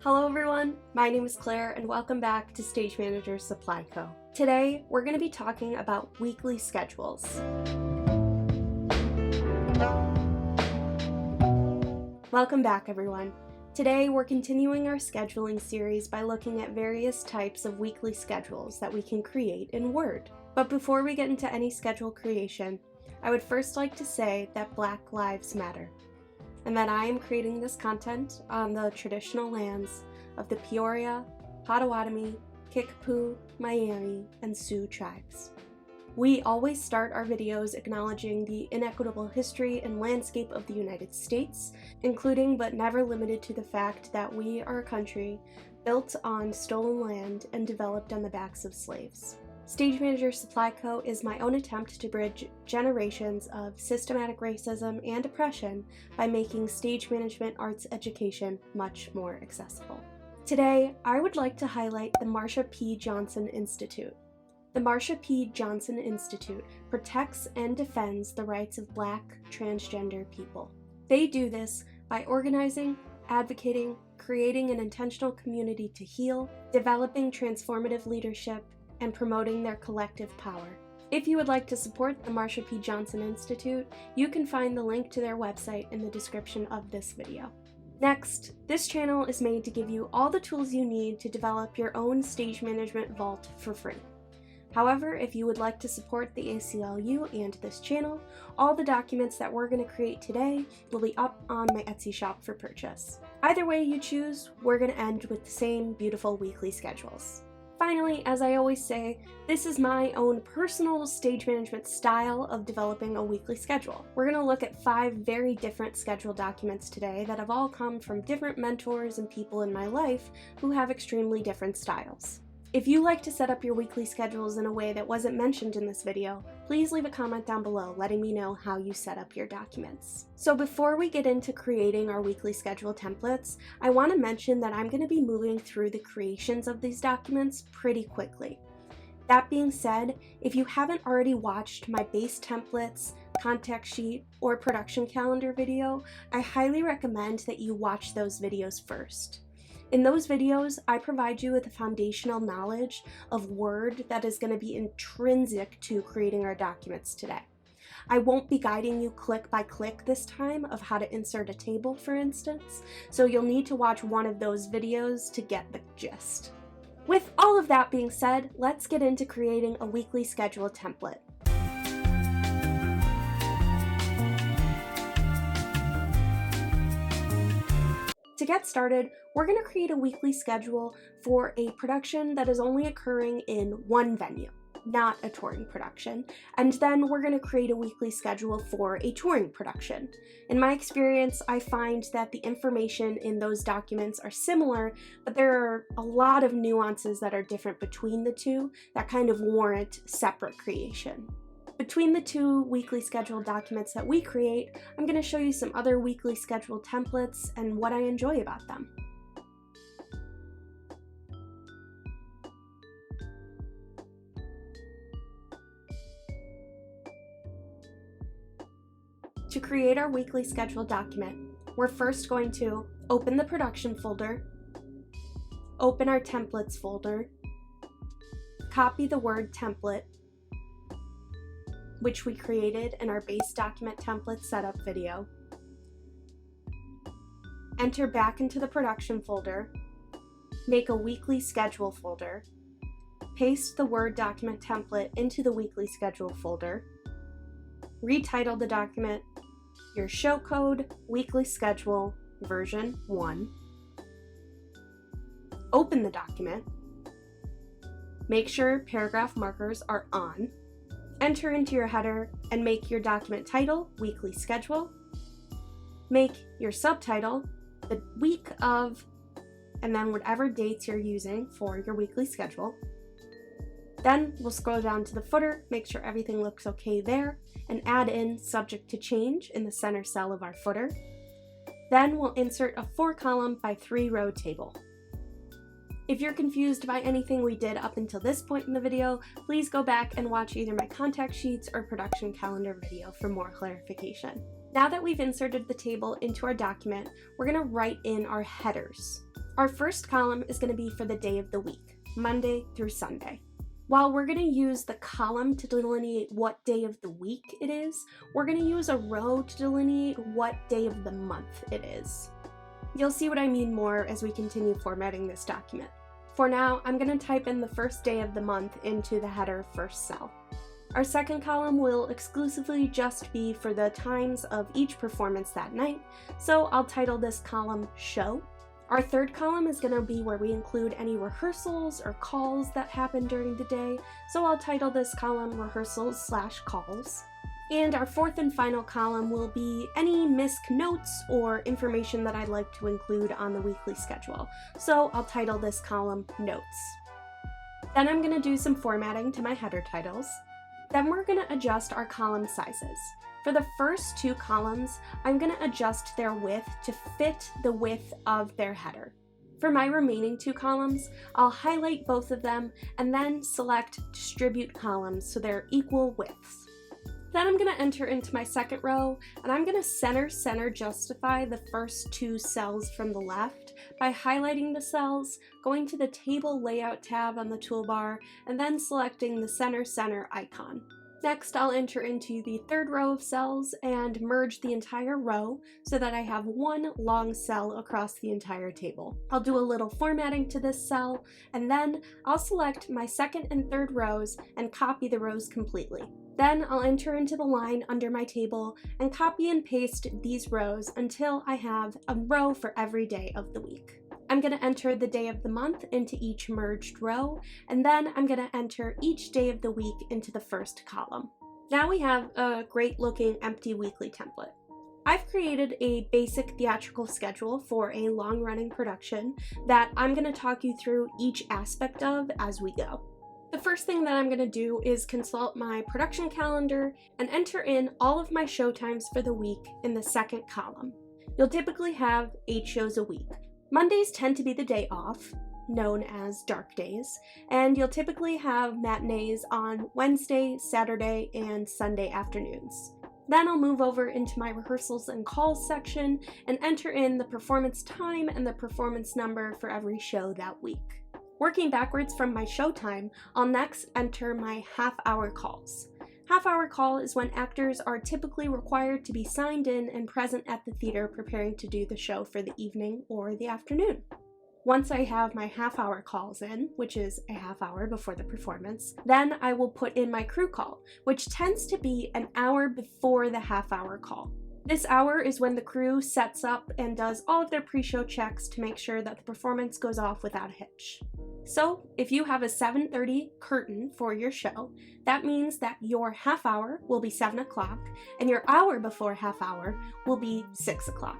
Hello everyone, my name is Claire and welcome back to Stage Manager Supply Co. Today, we're going to be talking about weekly schedules. Welcome back everyone. Today, we're continuing our scheduling series by looking at various types of weekly schedules that we can create in Word. But before we get into any schedule creation, I would first like to say that Black Lives Matter, and that I am creating this content on the traditional lands of the Peoria, Potawatomi, Kickapoo, Miami, and Sioux tribes. We always start our videos acknowledging the inequitable history and landscape of the United States, including but never limited to the fact that we are a country built on stolen land and developed on the backs of slaves. Stage Manager Supply Co. is my own attempt to bridge generations of systematic racism and oppression by making stage management arts education much more accessible. Today, I would like to highlight the Marsha P. Johnson Institute. The Marsha P. Johnson Institute protects and defends the rights of Black transgender people. They do this by organizing, advocating, creating an intentional community to heal, developing transformative leadership, and promoting their collective power. If you would like to support the Marsha P. Johnson Institute, you can find the link to their website in the description of this video. Next, this channel is made to give you all the tools you need to develop your own stage management vault for free. However, if you would like to support the ACLU and this channel, all the documents that we're going to create today will be up on my Etsy shop for purchase. Either way you choose, we're going to end with the same beautiful weekly schedules. Finally, as I always say, this is my own personal stage management style of developing a weekly schedule. We're going to look at 5 very different schedule documents today that have all come from different mentors and people in my life who have extremely different styles. If you like to set up your weekly schedules in a way that wasn't mentioned in this video, please leave a comment down below letting me know how you set up your documents. So before we get into creating our weekly schedule templates, I want to mention that I'm going to be moving through the creations of these documents pretty quickly. That being said, if you haven't already watched my base templates, contact sheet, or production calendar video, I highly recommend that you watch those videos first. In those videos, I provide you with a foundational knowledge of Word that is going to be intrinsic to creating our documents today. I won't be guiding you click by click this time of how to insert a table, for instance, so you'll need to watch one of those videos to get the gist. With all of that being said, let's get into creating a weekly schedule template. To get started, we're going to create a weekly schedule for a production that is only occurring in one venue, not a touring production, and then we're going to create a weekly schedule for a touring production. In my experience, I find that the information in those documents are similar, but there are a lot of nuances that are different between the two that kind of warrant separate creation. Between the 2 weekly schedule documents that we create, I'm going to show you some other weekly schedule templates and what I enjoy about them. To create our weekly schedule document, we're first going to open the production folder, open our templates folder, copy the Word template, which we created in our base document template setup video. Enter back into the production folder, make a weekly schedule folder, paste the Word document template into the weekly schedule folder, retitle the document Your Show Code Weekly Schedule version 1, open the document, make sure paragraph markers are on, enter into your header and make your document title Weekly Schedule. Make your subtitle the week of, and then whatever dates you're using for your weekly schedule. Then we'll scroll down to the footer, make sure everything looks okay there, and add in subject to change in the center cell of our footer. Then we'll insert a 4-column by 3-row table. If you're confused by anything we did up until this point in the video, please go back and watch either my contact sheets or production calendar video for more clarification. Now that we've inserted the table into our document, we're going to write in our headers. Our first column is going to be for the day of the week, Monday through Sunday. While we're going to use the column to delineate what day of the week it is, we're going to use a row to delineate what day of the month it is. You'll see what I mean more as we continue formatting this document. For now, I'm going to type in the first day of the month into the header first cell. Our second column will exclusively just be for the times of each performance that night, so I'll title this column Show. Our third column is going to be where we include any rehearsals or calls that happen during the day, so I'll title this column Rehearsals/Calls. And our fourth and final column will be any missed notes or information that I'd like to include on the weekly schedule, so I'll title this column Notes. Then I'm going to do some formatting to my header titles. Then we're going to adjust our column sizes. For the first two columns, I'm going to adjust their width to fit the width of their header. For my remaining two columns, I'll highlight both of them and then select Distribute Columns so they're equal widths. Then I'm going to enter into my second row, and I'm going to center justify the first two cells from the left by highlighting the cells, going to the Table Layout tab on the toolbar, and then selecting the center icon. Next, I'll enter into the third row of cells and merge the entire row so that I have one long cell across the entire table. I'll do a little formatting to this cell, and then I'll select my second and third rows and copy the rows completely. Then I'll enter into the line under my table and copy and paste these rows until I have a row for every day of the week. I'm going to enter the day of the month into each merged row, and then I'm going to enter each day of the week into the first column. Now we have a great looking empty weekly template. I've created a basic theatrical schedule for a long-running production that I'm going to talk you through each aspect of as we go. The first thing that I'm going to do is consult my production calendar and enter in all of my show times for the week in the second column. You'll typically have 8 shows a week. Mondays tend to be the day off, known as dark days, and you'll typically have matinees on Wednesday, Saturday, and Sunday afternoons. Then I'll move over into my rehearsals and calls section and enter in the performance time and the performance number for every show that week. Working backwards from my show time, I'll next enter my half-hour calls. Half-hour call is when actors are typically required to be signed in and present at the theater preparing to do the show for the evening or the afternoon. Once I have my half-hour calls in, which is a half hour before the performance, then I will put in my crew call, which tends to be an hour before the half-hour call. This hour is when the crew sets up and does all of their pre-show checks to make sure that the performance goes off without a hitch. So, if you have a 7:30 curtain for your show, that means that your half hour will be 7 o'clock and your hour before half hour will be 6 o'clock.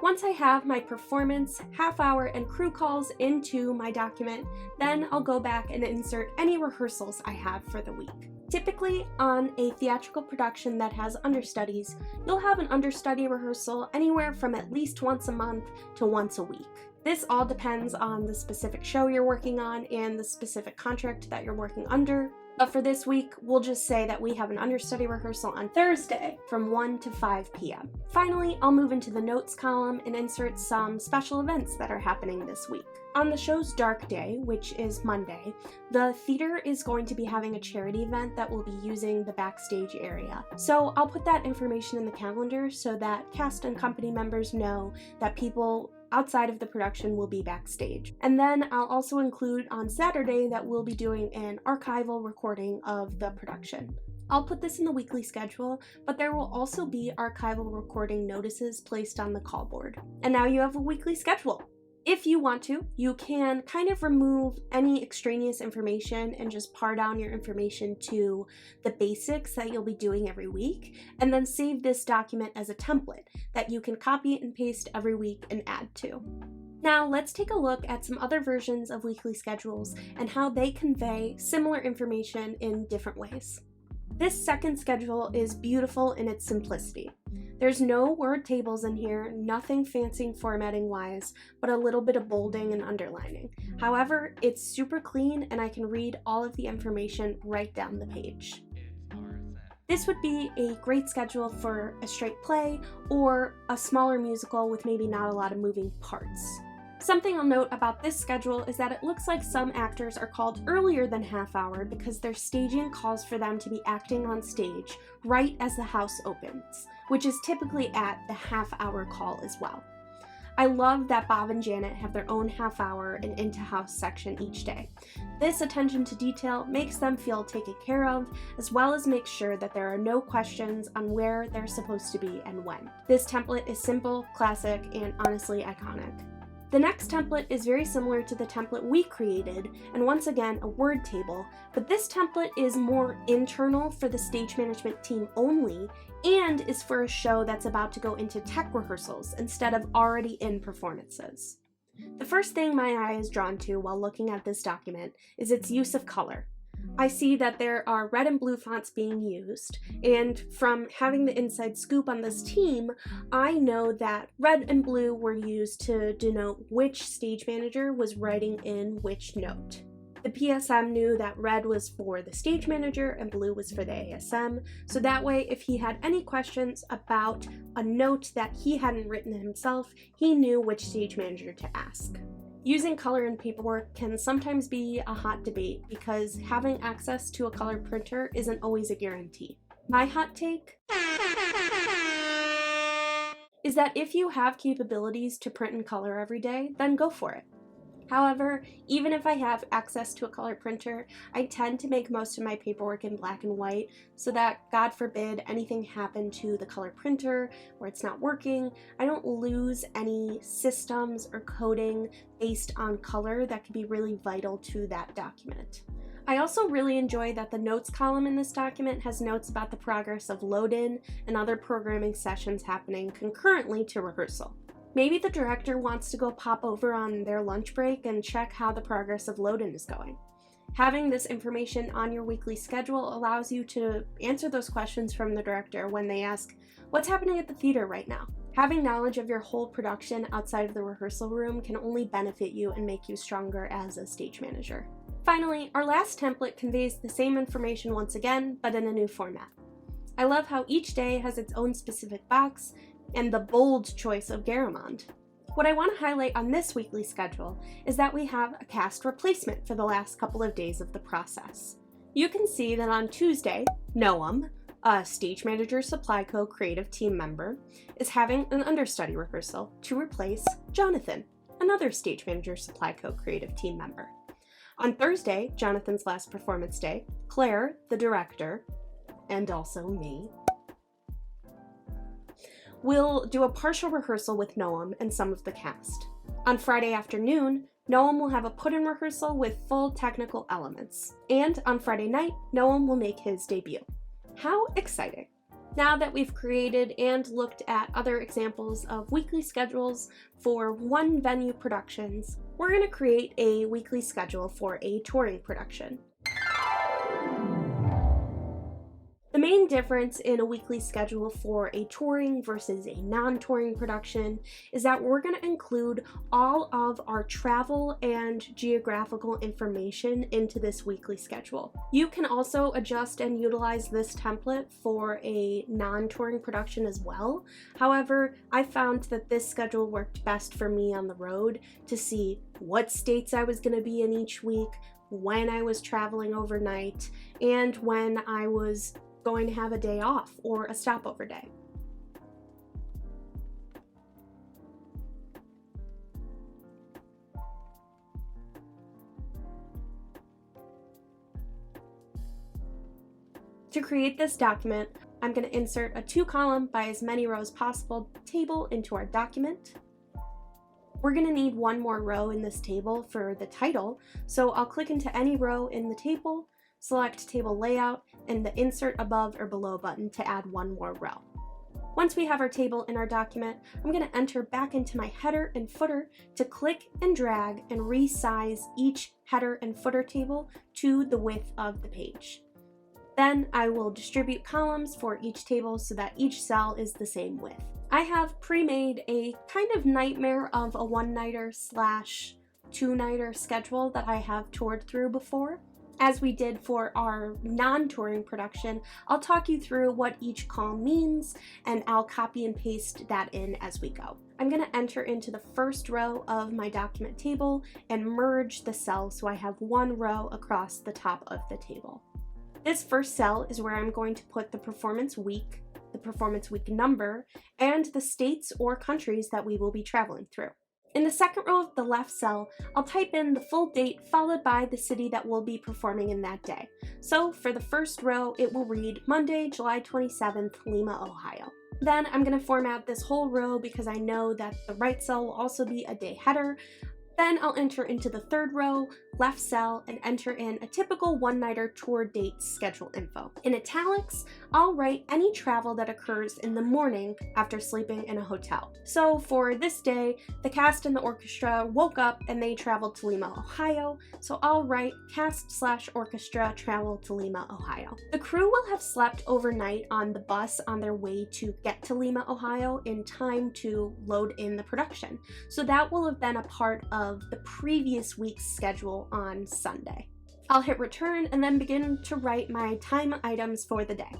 Once I have my performance, half hour, and crew calls into my document, then I'll go back and insert any rehearsals I have for the week. Typically, on a theatrical production that has understudies, you'll have an understudy rehearsal anywhere from at least once a month to once a week. This all depends on the specific show you're working on and the specific contract that you're working under. But for this week, we'll just say that we have an understudy rehearsal on Thursday from 1 to 5 p.m. Finally, I'll move into the notes column and insert some special events that are happening this week. On the show's dark day, which is Monday, the theater is going to be having a charity event that will be using the backstage area. So I'll put that information in the calendar so that cast and company members know that people outside of the production will be backstage. And then I'll also include on Saturday that we'll be doing an archival recording of the production. I'll put this in the weekly schedule, but there will also be archival recording notices placed on the call board. And now you have a weekly schedule. If you want to, you can kind of remove any extraneous information and just par down your information to the basics that you'll be doing every week, and then save this document as a template that you can copy and paste every week and add to. Now let's take a look at some other versions of weekly schedules and how they convey similar information in different ways. This second schedule is beautiful in its simplicity. There's no word tables in here, nothing fancy formatting wise, but a little bit of bolding and underlining. However, it's super clean and I can read all of the information right down the page. This would be a great schedule for a straight play or a smaller musical with maybe not a lot of moving parts. Something I'll note about this schedule is that it looks like some actors are called earlier than half hour because their staging calls for them to be acting on stage right as the house opens, which is typically at the half-hour call as well. I love that Bob and Janet have their own half-hour and into-house section each day. This attention to detail makes them feel taken care of, as well as makes sure that there are no questions on where they're supposed to be and when. This template is simple, classic, and honestly iconic. The next template is very similar to the template we created, and once again a word table, but this template is more internal for the stage management team only, and is for a show that's about to go into tech rehearsals instead of already in performances. The first thing my eye is drawn to while looking at this document is its use of color. I see that there are red and blue fonts being used, and from having the inside scoop on this team, I know that red and blue were used to denote which stage manager was writing in which note. The PSM knew that red was for the stage manager and blue was for the ASM, so that way if he had any questions about a note that he hadn't written himself, he knew which stage manager to ask. Using color in paperwork can sometimes be a hot debate because having access to a color printer isn't always a guarantee. My hot take is that if you have capabilities to print in color every day, then go for it. However, even if I have access to a color printer, I tend to make most of my paperwork in black and white so that, God forbid, anything happened to the color printer or it's not working, I don't lose any systems or coding based on color that could be really vital to that document. I also really enjoy that the notes column in this document has notes about the progress of load-in and other programming sessions happening concurrently to rehearsal. Maybe the director wants to go pop over on their lunch break and check how the progress of load-in is going. Having this information on your weekly schedule allows you to answer those questions from the director when they ask, "What's happening at the theater right now?" Having knowledge of your whole production outside of the rehearsal room can only benefit you and make you stronger as a stage manager. Finally, our last template conveys the same information once again, but in a new format. I love how each day has its own specific box, and the bold choice of Garamond. What I want to highlight on this weekly schedule is that we have a cast replacement for the last couple of days of the process. You can see that on Tuesday, Noam, a Stage Manager Supply Co. creative team member, is having an understudy rehearsal to replace Jonathan, another Stage Manager Supply Co. creative team member. On Thursday, Jonathan's last performance day, Claire, the director, and also me, we'll do a partial rehearsal with Noam and some of the cast. On Friday afternoon, Noam will have a put-in rehearsal with full technical elements. And on Friday night, Noam will make his debut. How exciting! Now that we've created and looked at other examples of weekly schedules for one venue productions, we're going to create a weekly schedule for a touring production. The main difference in a weekly schedule for a touring versus a non-touring production is that we're going to include all of our travel and geographical information into this weekly schedule. You can also adjust and utilize this template for a non-touring production as well. However, I found that this schedule worked best for me on the road to see what states I was going to be in each week, when I was traveling overnight, and when I was going to have a day off or a stopover day. To create this document, I'm going to insert a 2-column by as many rows possible table into our document. We're going to need one more row in this table for the title, so I'll click into any row in the table, select Table Layout, and the Insert Above or Below button to add one more row. Once we have our table in our document, I'm going to enter back into my header and footer to click and drag and resize each header and footer table to the width of the page. Then I will distribute columns for each table so that each cell is the same width. I have pre-made a kind of nightmare of a one-nighter / two-nighter schedule that I have toured through before. As we did for our non-touring production, I'll talk you through what each call means, and I'll copy and paste that in as we go. I'm going to enter into the first row of my document table and merge the cells so I have one row across the top of the table. This first cell is where I'm going to put the performance week, the performance week number, and the states or countries that we will be traveling through. In the second row of the left cell, I'll type in the full date followed by the city that we'll be performing in that day. So for the first row, it will read Monday, July 27th, Lima, Ohio. Then I'm going to format this whole row because I know that the right cell will also be a day header. Then I'll enter into the third row, left cell, and enter in a typical one-nighter tour date schedule info. In italics, I'll write any travel that occurs in the morning after sleeping in a hotel. So for this day, the cast and the orchestra woke up and they traveled to Lima, Ohio, so I'll write cast/orchestra travel to Lima, Ohio. The crew will have slept overnight on the bus on their way to get to Lima, Ohio in time to load in the production, so that will have been a part of the previous week's schedule on Sunday. I'll hit return and then begin to write my time items for the day.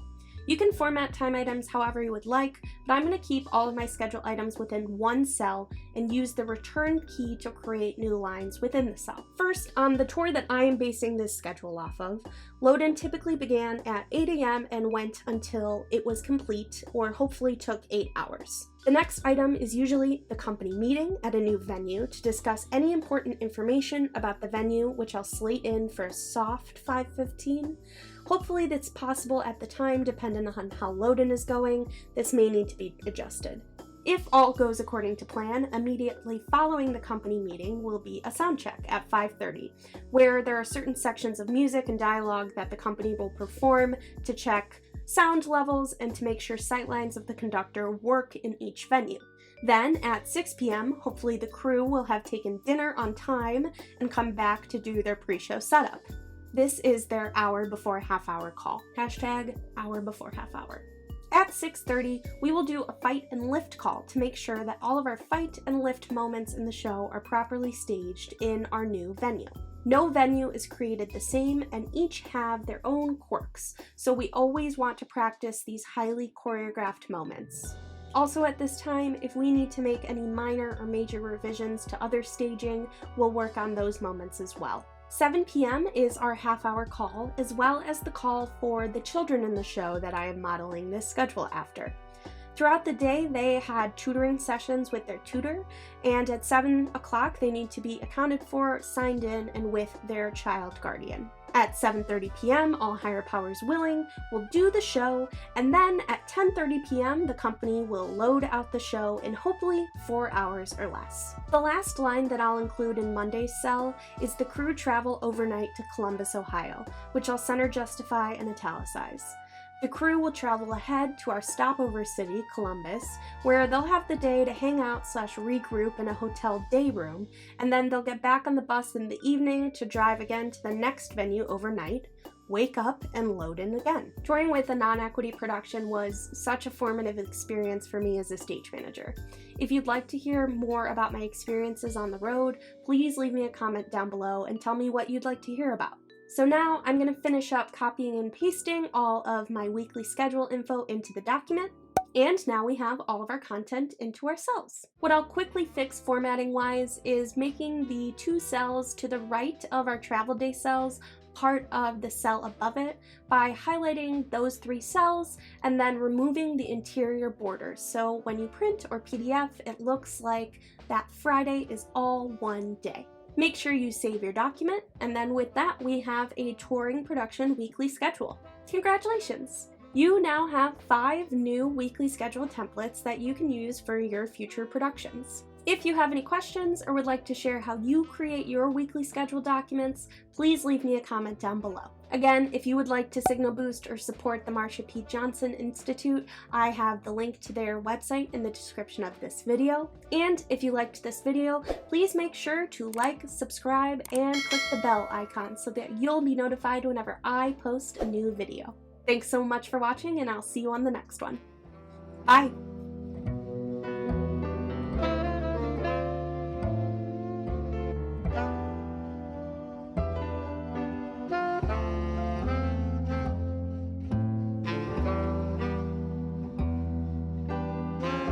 You can format time items however you would like, but I'm going to keep all of my schedule items within one cell and use the return key to create new lines within the cell. First, on the tour that I am basing this schedule off of, load-in typically began at 8 a.m. and went until it was complete, or hopefully took 8 hours. The next item is usually the company meeting at a new venue to discuss any important information about the venue, which I'll slate in for a soft 5:15. Hopefully that's possible at the time depending on how load-in is going. This may need to be adjusted. If all goes according to plan, immediately following the company meeting will be a sound check at 5:30, where there are certain sections of music and dialogue that the company will perform to check sound levels and to make sure sightlines of the conductor work in each venue. Then at 6 p.m., hopefully the crew will have taken dinner on time and come back to do their pre-show setup. This is their hour before half hour call. Hashtag hour before half hour. At 6:30, we will do a fight and lift call to make sure that all of our fight and lift moments in the show are properly staged in our new venue. No venue is created the same and each have their own quirks, so we always want to practice these highly choreographed moments. Also at this time, if we need to make any minor or major revisions to other staging, we'll work on those moments as well. 7 p.m. is our half-hour call, as well as the call for the children in the show that I am modeling this schedule after. Throughout the day, they had tutoring sessions with their tutor, and at 7 o'clock, they need to be accounted for, signed in, and with their child guardian. At 7:30 p.m., all higher powers willing, will do the show, and then at 10:30 p.m., the company will load out the show in hopefully 4 hours or less. The last line that I'll include in Monday's cell is the crew travel overnight to Columbus, Ohio, which I'll center justify and italicize. The crew will travel ahead to our stopover city, Columbus, where they'll have the day to hang out/regroup in a hotel day room, and then they'll get back on the bus in the evening to drive again to the next venue overnight, wake up, and load in again. Touring with a non-equity production was such a formative experience for me as a stage manager. If you'd like to hear more about my experiences on the road, please leave me a comment down below and tell me what you'd like to hear about. So now I'm going to finish up copying and pasting all of my weekly schedule info into the document, and now we have all of our content into our cells. What I'll quickly fix formatting wise is making the 2 cells to the right of our travel day cells part of the cell above it by highlighting those 3 cells and then removing the interior borders. So when you print or PDF, it looks like that Friday is all one day. Make sure you save your document, and then with that, we have a touring production weekly schedule. Congratulations! You now have 5 new weekly schedule templates that you can use for your future productions. If you have any questions or would like to share how you create your weekly schedule documents, please leave me a comment down below. Again, if you would like to signal boost or support the Marsha P. Johnson Institute, I have the link to their website in the description of this video. And if you liked this video, please make sure to like, subscribe, and click the bell icon so that you'll be notified whenever I post a new video. Thanks so much for watching, and I'll see you on the next one. Bye!